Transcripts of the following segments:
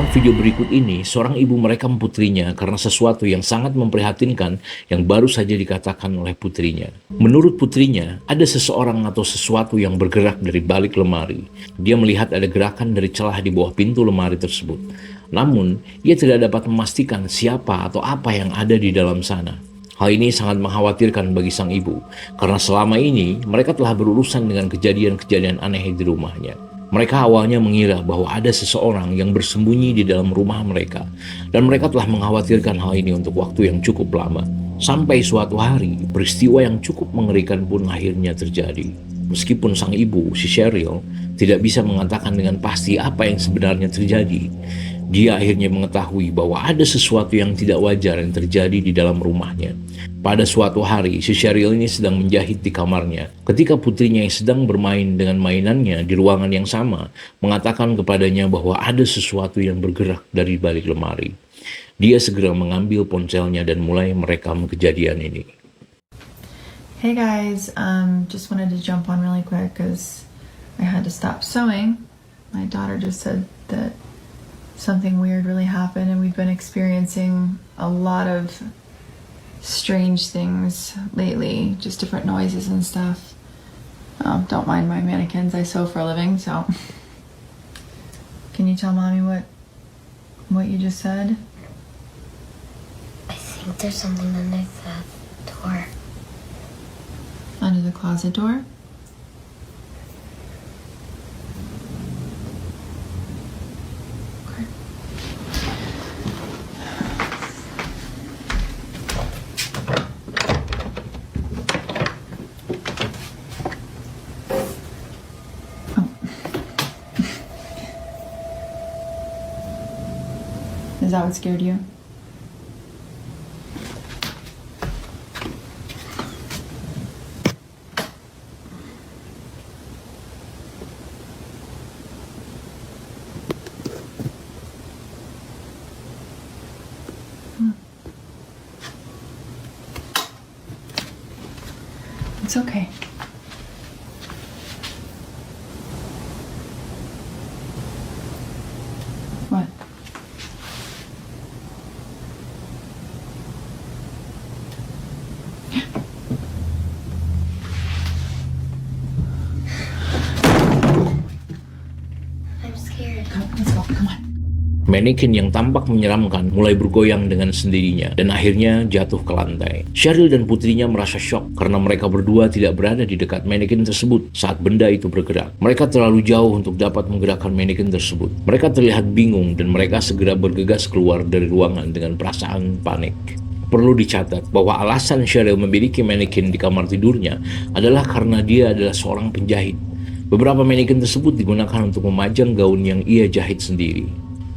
Dalam video berikut ini, seorang ibu merekam putrinya karena sesuatu yang sangat memprihatinkan yang baru saja dikatakan oleh putrinya. Menurut putrinya, ada seseorang atau sesuatu yang bergerak dari balik lemari. Dia melihat ada gerakan dari celah di bawah pintu lemari tersebut. Namun, ia tidak dapat memastikan siapa atau apa yang ada di dalam sana. Hal ini sangat mengkhawatirkan bagi sang ibu, karena selama ini mereka telah berurusan dengan kejadian-kejadian aneh di rumahnya. Mereka awalnya mengira bahwa ada seseorang yang bersembunyi di dalam rumah mereka, dan mereka telah mengkhawatirkan hal ini untuk waktu yang cukup lama. Sampai suatu hari, peristiwa yang cukup mengerikan pun akhirnya terjadi. Meskipun sang ibu, si Cheryl, tidak bisa mengatakan dengan pasti apa yang sebenarnya terjadi, dia akhirnya mengetahui bahwa ada sesuatu yang tidak wajar yang terjadi di dalam rumahnya. Pada suatu hari, si Cheryl ini sedang menjahit di kamarnya. Ketika putrinya yang sedang bermain dengan mainannya di ruangan yang sama, mengatakan kepadanya bahwa ada sesuatu yang bergerak dari balik lemari. Dia segera mengambil ponselnya dan mulai merekam kejadian ini. Hey guys, just wanted to jump on really quick because I had to stop sewing. My daughter just said that something weird really happened and we've been experiencing a lot of strange things lately, just different noises and stuff. Don't mind my mannequins, I sew for a living, so can you tell mommy what you just said? I think there's something under the door. Under the closet door? Okay. Oh. Is that what scared you? It's okay. What? I'm scared. Let's go, come on. Manekin yang tampak menyeramkan mulai bergoyang dengan sendirinya dan akhirnya jatuh ke lantai. Cheryl dan putrinya merasa syok karena mereka berdua tidak berada di dekat manekin tersebut saat benda itu bergerak. Mereka terlalu jauh untuk dapat menggerakkan manekin tersebut. Mereka terlihat bingung dan mereka segera bergegas keluar dari ruangan dengan perasaan panik. Perlu dicatat bahwa alasan Cheryl memiliki manekin di kamar tidurnya adalah karena dia adalah seorang penjahit. Beberapa manekin tersebut digunakan untuk memajang gaun yang ia jahit sendiri.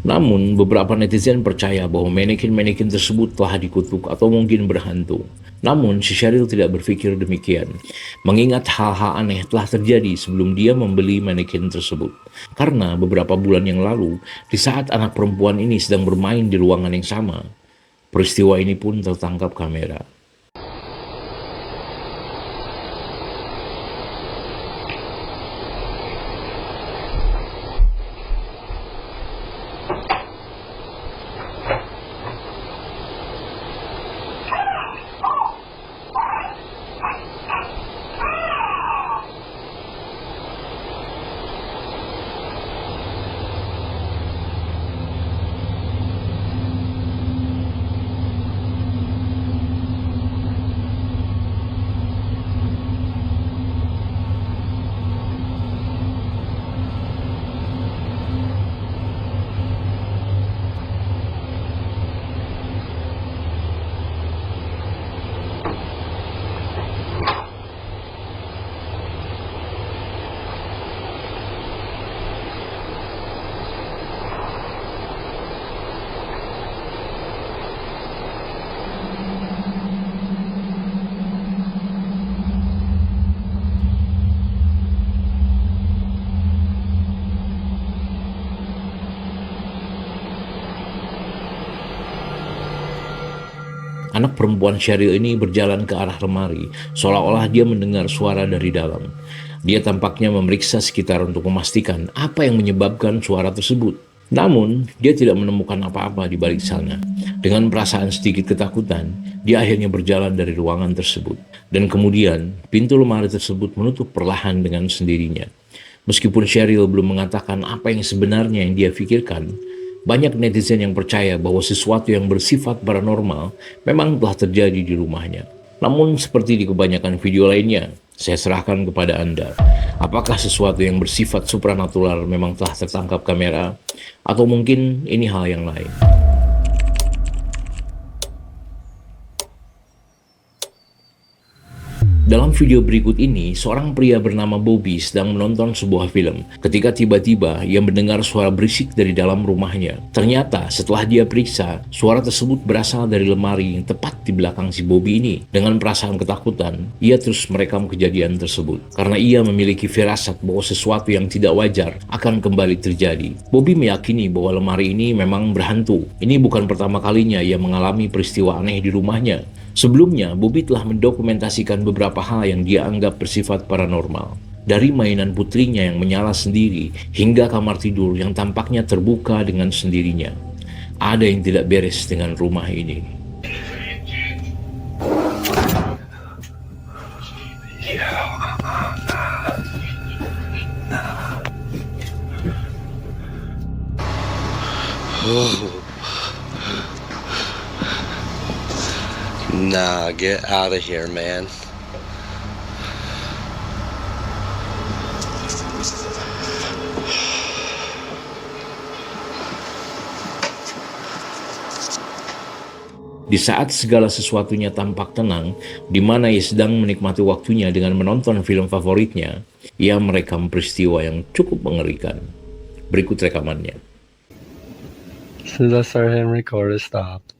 Namun, beberapa netizen percaya bahwa manekin-manekin tersebut telah dikutuk atau mungkin berhantu. Namun, si Cheryl tidak berpikir demikian, mengingat hal-hal aneh telah terjadi sebelum dia membeli manekin tersebut. Karena beberapa bulan yang lalu, di saat anak perempuan ini sedang bermain di ruangan yang sama, peristiwa ini pun tertangkap kamera. Anak perempuan Cheryl ini berjalan ke arah lemari, seolah-olah dia mendengar suara dari dalam. Dia tampaknya memeriksa sekitar untuk memastikan apa yang menyebabkan suara tersebut. Namun, dia tidak menemukan apa-apa di balik sana. Dengan perasaan sedikit ketakutan, dia akhirnya berjalan dari ruangan tersebut. Dan kemudian, pintu lemari tersebut menutup perlahan dengan sendirinya. Meskipun Cheryl belum mengatakan apa yang sebenarnya yang dia pikirkan, banyak netizen yang percaya bahwa sesuatu yang bersifat paranormal memang telah terjadi di rumahnya. Namun, seperti di kebanyakan video lainnya, saya serahkan kepada Anda. Apakah sesuatu yang bersifat supranatural memang telah tertangkap kamera? Atau mungkin ini hal yang lain? Dalam video berikut ini, seorang pria bernama Bobby sedang menonton sebuah film ketika tiba-tiba ia mendengar suara berisik dari dalam rumahnya. Ternyata setelah dia periksa, suara tersebut berasal dari lemari yang tepat di belakang si Bobby ini. Dengan perasaan ketakutan, ia terus merekam kejadian tersebut karena ia memiliki firasat bahwa sesuatu yang tidak wajar akan kembali terjadi. Bobby meyakini bahwa lemari ini memang berhantu. Ini bukan pertama kalinya ia mengalami peristiwa aneh di rumahnya. Sebelumnya, Bobby telah mendokumentasikan beberapa hal yang dia anggap bersifat paranormal. Dari mainan putrinya yang menyala sendiri, hingga kamar tidur yang tampaknya terbuka dengan sendirinya. Ada yang tidak beres dengan rumah ini. Nah, get out of here, man. Di saat segala sesuatunya tampak tenang, di mana ia sedang menikmati waktunya dengan menonton film favoritnya, ia merekam peristiwa yang cukup mengerikan. Berikut rekamannya. As soon as I started hitting record, it stopped.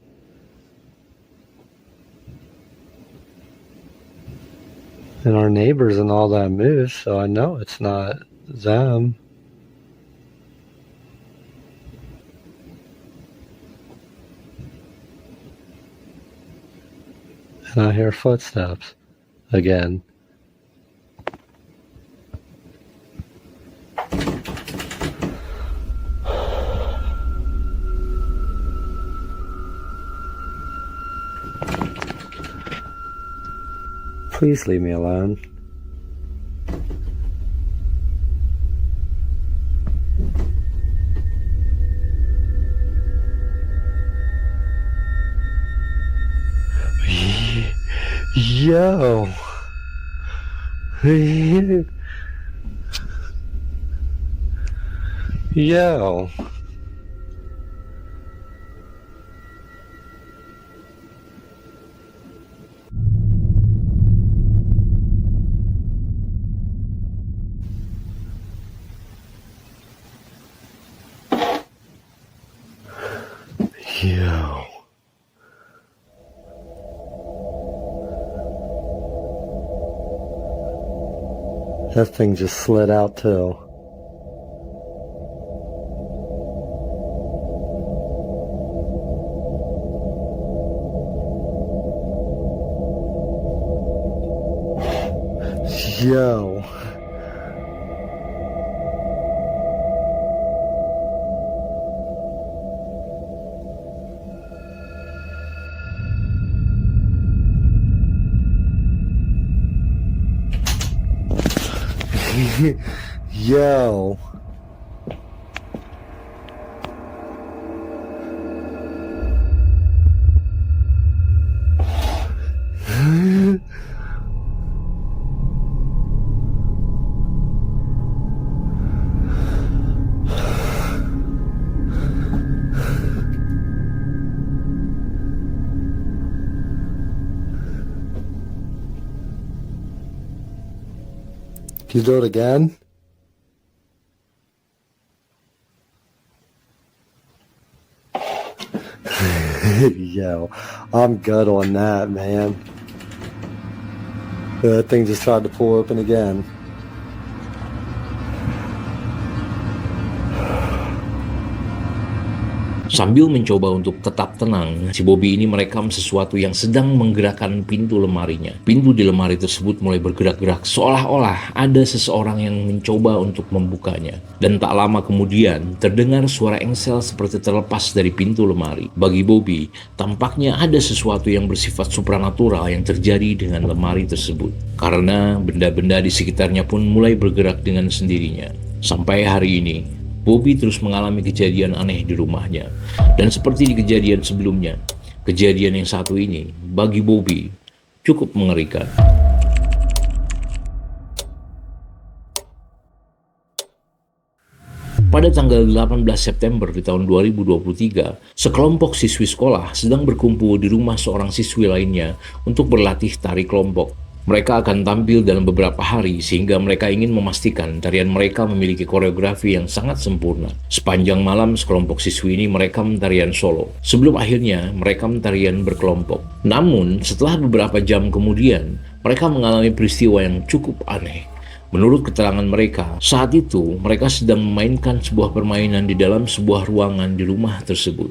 And our neighbors and all that moved, so I know it's not them. And I hear footsteps again. Please leave me alone. Yo. Yo. Yo. That thing just slid out too. Yo. Yo. Can you do it again? Yo, I'm good on that, man. That thing just tried to pull open again. Sambil mencoba untuk tetap tenang, si Bobby ini merekam sesuatu yang sedang menggerakkan pintu lemarinya. Pintu di lemari tersebut mulai bergerak-gerak seolah-olah ada seseorang yang mencoba untuk membukanya. Dan tak lama kemudian terdengar suara engsel seperti terlepas dari pintu lemari. Bagi Bobby, tampaknya ada sesuatu yang bersifat supranatural yang terjadi dengan lemari tersebut. Karena benda-benda di sekitarnya pun mulai bergerak dengan sendirinya. Sampai hari ini, Bobby terus mengalami kejadian aneh di rumahnya. Dan seperti di kejadian sebelumnya, kejadian yang satu ini bagi Bobby cukup mengerikan. Pada tanggal 18 September di tahun 2023, sekelompok siswi sekolah sedang berkumpul di rumah seorang siswi lainnya untuk berlatih tari kelompok. Mereka akan tampil dalam beberapa hari sehingga mereka ingin memastikan tarian mereka memiliki koreografi yang sangat sempurna. Sepanjang malam sekelompok siswi ini merekam tarian solo, sebelum akhirnya merekam tarian berkelompok. Namun setelah beberapa jam kemudian, mereka mengalami peristiwa yang cukup aneh. Menurut keterangan mereka, saat itu mereka sedang memainkan sebuah permainan di dalam sebuah ruangan di rumah tersebut.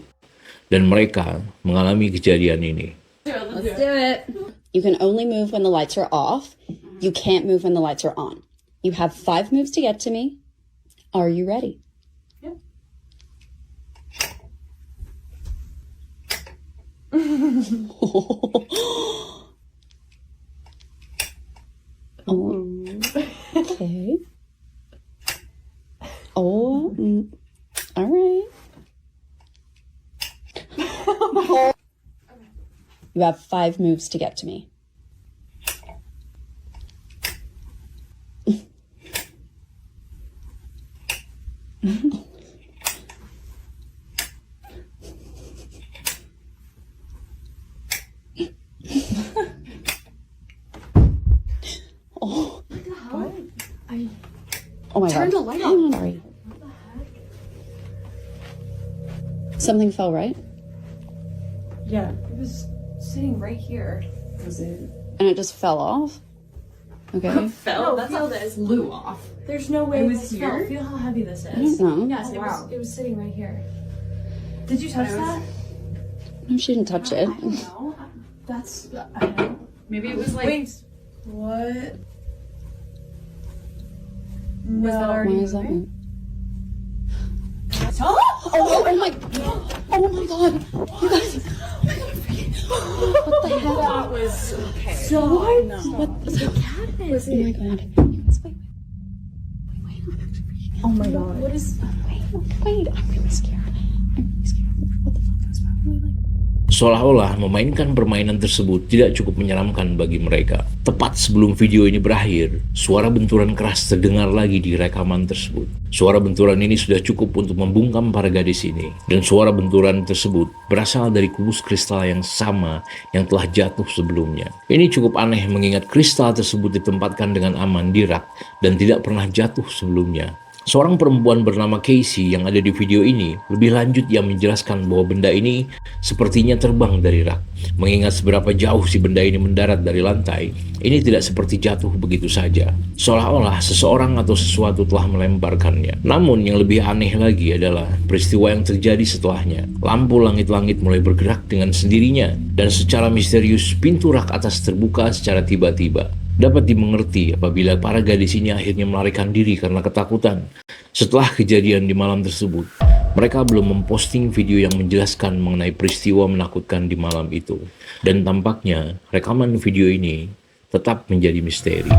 Dan mereka mengalami kejadian ini. Let's do it. You can only move when the lights are off. You can't move when the lights are on. You have 5 moves to get to me. Are you ready? Yeah. Oh, okay. Oh, all right. You have 5 moves to get to me. Oh. Oh my God. Turned the light on. Sorry. Something fell, right? Yeah, it was sitting right here. Was it? And it just fell off? Okay. Fell? That's how this flew off. There's no way It was this here? fell. Feel how heavy this I is. don't know. Yes, wow. it was sitting right here. Did you touch that? No, she didn't touch it. No. That's, I don't know. Maybe it was like. Wait, what? Was that Why already is that? moving? Oh my! Oh my God! You guys! What the hell? That was okay. What? No. What? The cat is. Oh my God! You guys, wait. I'm actually freaking out. Oh my god. What is? Wait! I'm really scared. I'm really scared. What the fuck? That's probably like. Seolah-olah memainkan permainan tersebut tidak cukup menyeramkan bagi mereka. Tepat sebelum video ini berakhir, suara benturan keras terdengar lagi di rekaman tersebut. Suara benturan ini sudah cukup untuk membungkam para gadis ini. Dan suara benturan tersebut berasal dari kubus kristal yang sama yang telah jatuh sebelumnya. Ini cukup aneh mengingat kristal tersebut ditempatkan dengan aman di rak dan tidak pernah jatuh sebelumnya. Seorang perempuan bernama Casey yang ada di video ini lebih lanjut yang menjelaskan bahwa benda ini sepertinya terbang dari rak. Mengingat seberapa jauh si benda ini mendarat dari lantai, ini tidak seperti jatuh begitu saja. Seolah-olah seseorang atau sesuatu telah melemparkannya. Namun yang lebih aneh lagi adalah peristiwa yang terjadi setelahnya. Lampu langit-langit mulai bergerak dengan sendirinya dan secara misterius pintu rak atas terbuka secara tiba-tiba. Dapat dimengerti apabila para gadis ini akhirnya melarikan diri karena ketakutan. Setelah kejadian di malam tersebut, mereka belum memposting video yang menjelaskan mengenai peristiwa menakutkan di malam itu. Dan tampaknya rekaman video ini tetap menjadi misteri.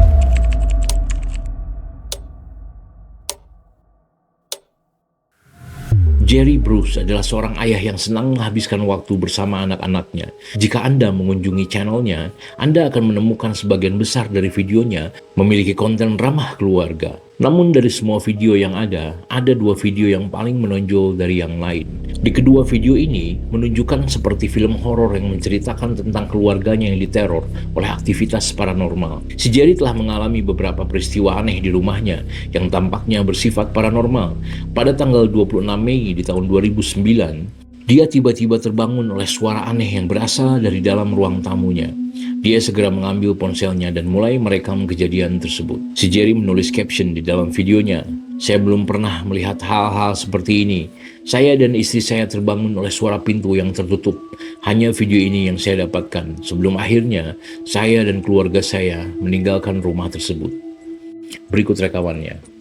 Jerry Bruce adalah seorang ayah yang senang menghabiskan waktu bersama anak-anaknya. Jika Anda mengunjungi channelnya, Anda akan menemukan sebagian besar dari videonya memiliki konten ramah keluarga. Namun dari semua video yang ada 2 video yang paling menonjol dari yang lain. Di kedua video ini menunjukkan seperti film horor yang menceritakan tentang keluarganya yang diteror oleh aktivitas paranormal. Si Jerry telah mengalami beberapa peristiwa aneh di rumahnya yang tampaknya bersifat paranormal. Pada tanggal 26 Mei di tahun 2009, dia tiba-tiba terbangun oleh suara aneh yang berasal dari dalam ruang tamunya. Dia segera mengambil ponselnya dan mulai merekam kejadian tersebut. Si Jerry menulis caption di dalam videonya, Saya belum pernah melihat hal-hal seperti ini. Saya dan istri saya terbangun oleh suara pintu yang tertutup. Hanya video ini yang saya dapatkan sebelum akhirnya saya dan keluarga saya meninggalkan rumah tersebut. Berikut rekamannya.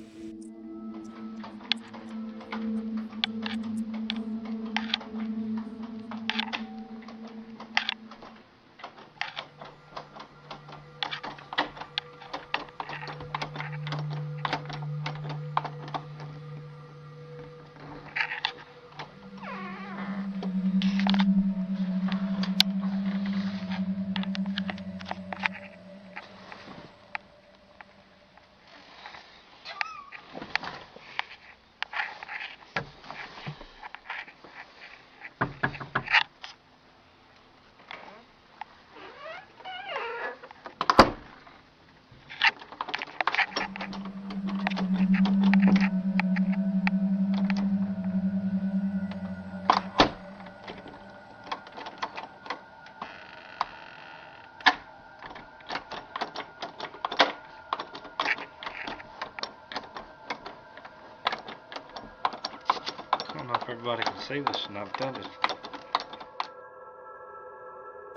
I don't know if everybody can see this and I've done it.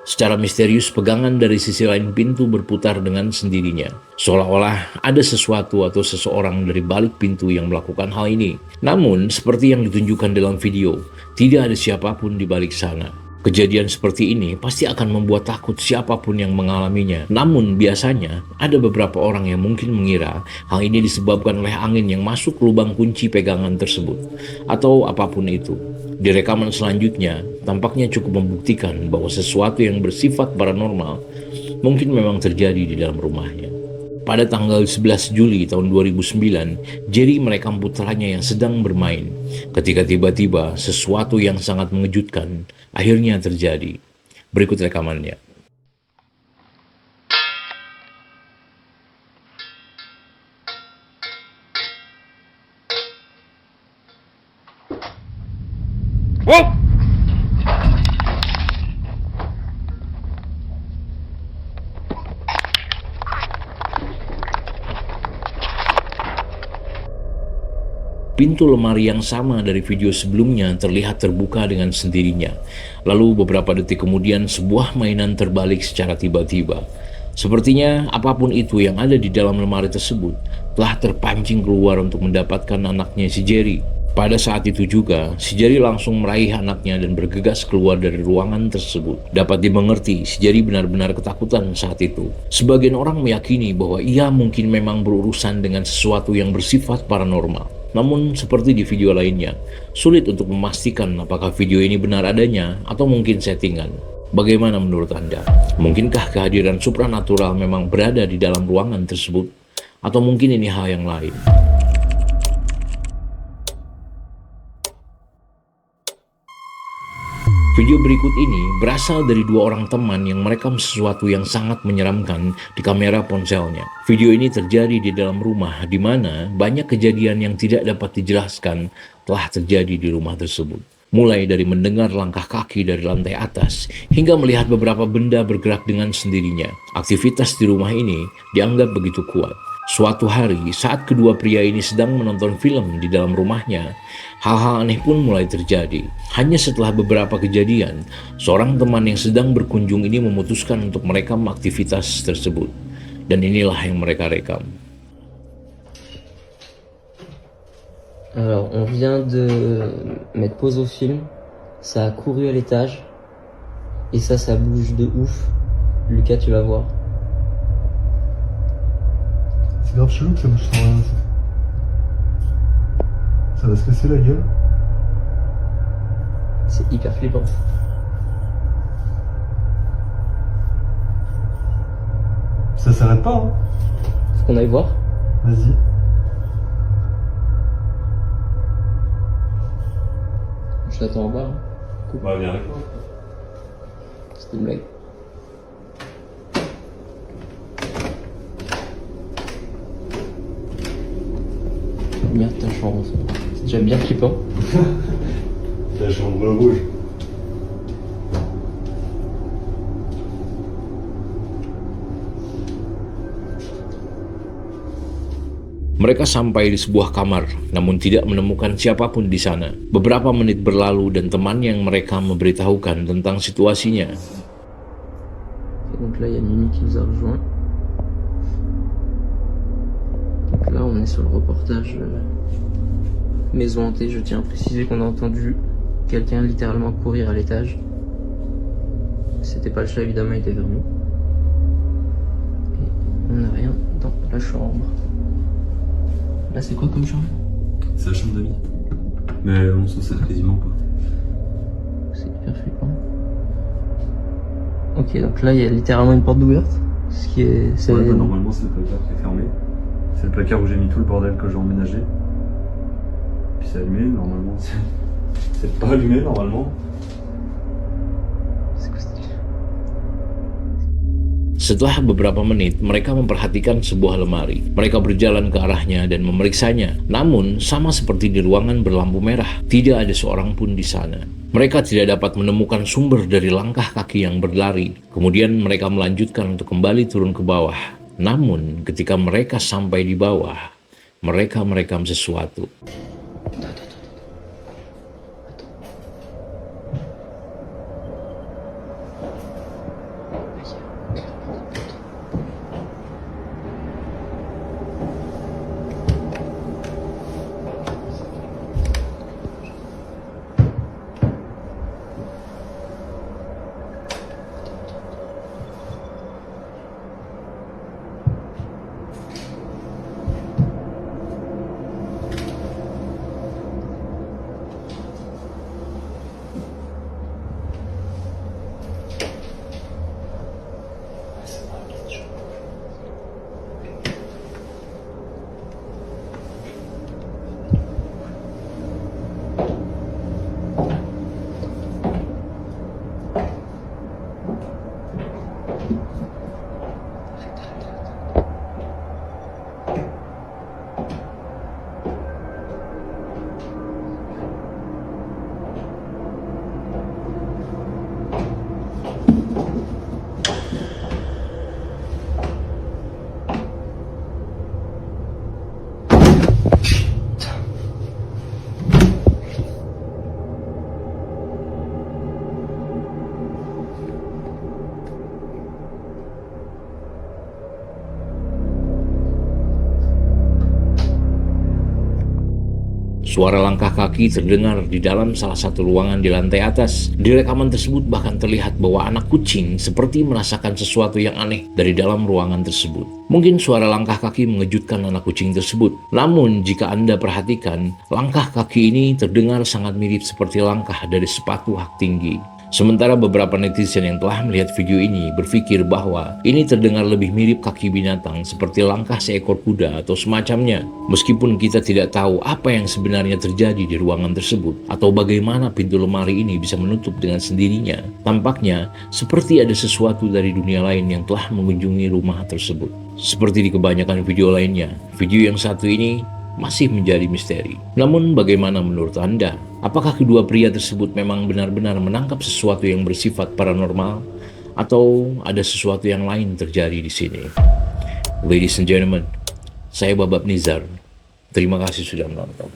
Secara misterius, pegangan dari sisi lain pintu berputar dengan sendirinya. Seolah-olah ada sesuatu atau seseorang dari balik pintu yang melakukan hal ini. Namun, seperti yang ditunjukkan dalam video, tidak ada siapapun di balik sana. Kejadian seperti ini pasti akan membuat takut siapapun yang mengalaminya. Namun, biasanya ada beberapa orang yang mungkin mengira hal ini disebabkan oleh angin yang masuk ke lubang kunci pegangan tersebut, atau apapun itu. Di rekaman selanjutnya, tampaknya cukup membuktikan bahwa sesuatu yang bersifat paranormal mungkin memang terjadi di dalam rumahnya. Pada tanggal 11 Juli tahun 2009, Jerry merekam putranya yang sedang bermain, ketika tiba-tiba sesuatu yang sangat mengejutkan akhirnya terjadi. Berikut rekamannya. Pintu lemari yang sama dari video sebelumnya terlihat terbuka dengan sendirinya. Lalu beberapa detik kemudian sebuah mainan terbalik secara tiba-tiba. Sepertinya apapun itu yang ada di dalam lemari tersebut telah terpancing keluar untuk mendapatkan anaknya si Jerry. Pada saat itu juga, si Jerry langsung meraih anaknya dan bergegas keluar dari ruangan tersebut. Dapat dimengerti, si Jerry benar-benar ketakutan saat itu. Sebagian orang meyakini bahwa ia mungkin memang berurusan dengan sesuatu yang bersifat paranormal. Namun seperti di video lainnya, sulit untuk memastikan apakah video ini benar adanya atau mungkin settingan. Bagaimana menurut Anda? Mungkinkah kehadiran supranatural memang berada di dalam ruangan tersebut? Atau mungkin ini hal yang lain? Video berikut ini berasal dari dua orang teman yang merekam sesuatu yang sangat menyeramkan di kamera ponselnya. Video ini terjadi di dalam rumah di mana banyak kejadian yang tidak dapat dijelaskan telah terjadi di rumah tersebut. Mulai dari mendengar langkah kaki dari lantai atas hingga melihat beberapa benda bergerak dengan sendirinya. Aktivitas di rumah ini dianggap begitu kuat. Suatu hari saat kedua pria ini sedang menonton film di dalam rumahnya, hal-hal aneh pun mulai terjadi. Hanya setelah beberapa kejadian, seorang teman yang sedang berkunjung ini memutuskan untuk merekam aktivitas tersebut. Dan inilah yang mereka rekam. Alors, on vient de mettre pause au film, ça a couru à l'étage, et ça bouge de ouf. Lucas, tu vas voir. C'est grave chelou que ça bouge sans rien. Ça va se casser la gueule. C'est hyper flippant. Ça s'arrête pas, hein. Faut qu'on aille voir. Vas-y. Je t'attends en bas. Hein. Cool. Bah, viens avec moi. C'était une blague. Merde, ta chambre, c'est déjà bien flippant. La chambre rouge. Mereka sampai di sebuah kamar, namun tidak menemukan siapapun di sana. Beberapa menit berlalu dan teman yang mereka memberitahukan tentang situasinya. Et donc là, il y a Mimi qui nous a rejoint. Donc là, on est sur le reportage maison hantée. Je tiens à préciser qu'on a entendu quelqu'un littéralement courir à l'étage. C'était pas le chat, évidemment, il était vers nous. Et on n'a rien dans la chambre. Là, c'est quoi comme chambre? C'est la chambre d'amis. Mais on s'en sert quasiment pas. C'est hyper flippant. Ok, donc là, il y a littéralement une porte ouverte. Ce qui est... Ouais, bah, normalement, c'est le placard qui est fermé. C'est le placard où j'ai mis tout le bordel que j'ai emménagé. Puis c'est allumé, normalement. C'est pas allumé, normalement. C'est quoi cette... Setelah beberapa menit, mereka memperhatikan sebuah lemari. Mereka berjalan ke arahnya dan memeriksanya. Namun, sama seperti di ruangan berlampu merah, tidak ada seorang pun di sana. Mereka tidak dapat menemukan sumber dari langkah kaki yang berlari. Kemudian mereka melanjutkan untuk kembali turun ke bawah. Namun, ketika mereka sampai di bawah, mereka merekam sesuatu. Suara langkah kaki terdengar di dalam salah satu ruangan di lantai atas. Di rekaman tersebut bahkan terlihat bahwa anak kucing seperti merasakan sesuatu yang aneh dari dalam ruangan tersebut. Mungkin suara langkah kaki mengejutkan anak kucing tersebut. Namun jika Anda perhatikan, langkah kaki ini terdengar sangat mirip seperti langkah dari sepatu hak tinggi. Sementara beberapa netizen yang telah melihat video ini berpikir bahwa ini terdengar lebih mirip kaki binatang seperti langkah seekor kuda atau semacamnya. Meskipun kita tidak tahu apa yang sebenarnya terjadi di ruangan tersebut atau bagaimana pintu lemari ini bisa menutup dengan sendirinya, tampaknya seperti ada sesuatu dari dunia lain yang telah mengunjungi rumah tersebut. Seperti di kebanyakan video lainnya, video yang satu ini masih menjadi misteri. Namun bagaimana menurut Anda? Apakah kedua pria tersebut memang benar-benar menangkap sesuatu yang bersifat paranormal? Atau ada sesuatu yang lain terjadi di sini? Ladies and gentlemen, saya Babab Nizar. Terima kasih sudah menonton.